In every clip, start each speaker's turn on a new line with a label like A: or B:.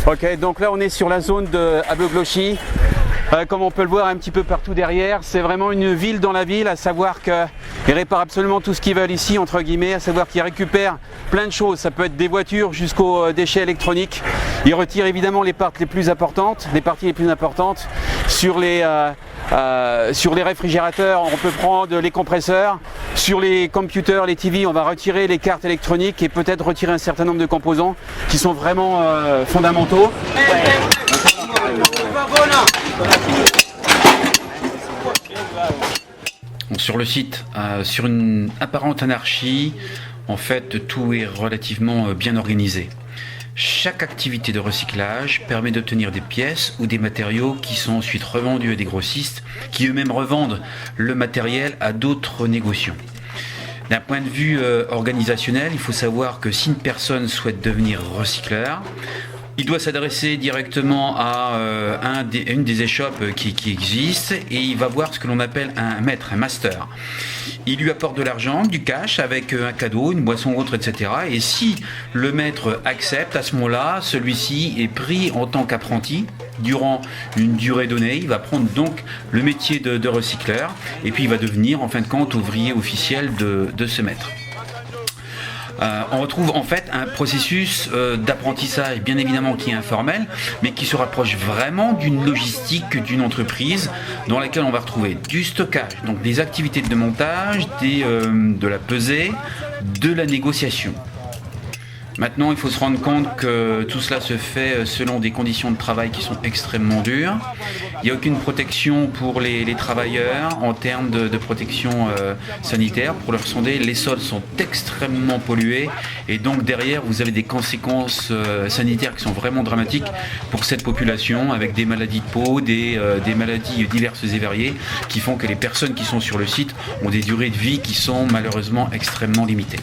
A: Ok, donc là on est sur la zone de Abogloshi. Comme on peut le voir un petit peu partout derrière, c'est vraiment une ville dans la ville, à savoir qu'ils réparent absolument tout ce qu'ils veulent ici, entre guillemets, à savoir qu'ils récupèrent plein de choses. Ça peut être des voitures jusqu'aux déchets électroniques. Ils retirent évidemment les parties les plus importantes, sur les réfrigérateurs, on peut prendre les compresseurs. Sur les computers, les TV, on va retirer les cartes électroniques et peut-être retirer un certain nombre de composants qui sont vraiment fondamentaux.
B: Sur le site, sur une apparente anarchie, en fait, tout est relativement bien organisé. Chaque activité de recyclage permet d'obtenir des pièces ou des matériaux qui sont ensuite revendus à des grossistes qui eux-mêmes revendent le matériel à d'autres négociants. D'un point de vue organisationnel, il faut savoir que si une personne souhaite devenir recycleur, il doit s'adresser directement à une des échoppes qui existent et il va voir ce que l'on appelle un maître, un master. Il lui apporte de l'argent, du cash avec un cadeau, une boisson ou autre, etc. Et si le maître accepte, à ce moment-là, celui-ci est pris en tant qu'apprenti durant une durée donnée. Il va prendre donc le métier de recycleur et puis il va devenir en fin de compte ouvrier officiel de ce maître. On retrouve en fait un processus d'apprentissage bien évidemment qui est informel mais qui se rapproche vraiment d'une logistique d'une entreprise dans laquelle on va retrouver du stockage, donc des activités de montage, de la pesée, de la négociation. Maintenant, il faut se rendre compte que tout cela se fait selon des conditions de travail qui sont extrêmement dures. Il n'y a aucune protection pour les travailleurs en termes de protection sanitaire. Pour leur sonder, les sols sont extrêmement pollués et donc derrière, vous avez des conséquences sanitaires qui sont vraiment dramatiques pour cette population avec des maladies de peau, des maladies diverses et variées qui font que les personnes qui sont sur le site ont des durées de vie qui sont malheureusement extrêmement limitées.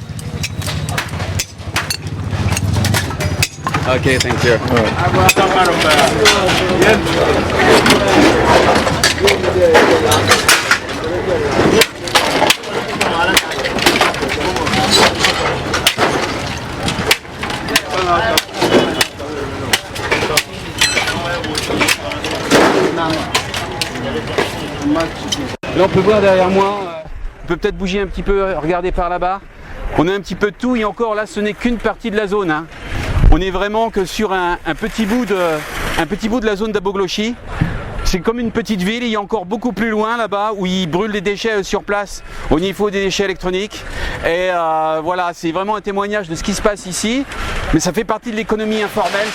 A: Ok, thank you. Là on peut voir derrière moi, on peut peut-être bouger un petit peu, regarder par là-bas. On a un petit peu de tout et encore là ce n'est qu'une partie de la zone. Hein. On est vraiment que sur un petit bout de la zone d'Abogloshi. C'est comme une petite ville, il y a encore beaucoup plus loin là-bas où ils brûlent des déchets sur place au niveau des déchets électroniques. Et voilà, c'est vraiment un témoignage de ce qui se passe ici, mais ça fait partie de l'économie informelle.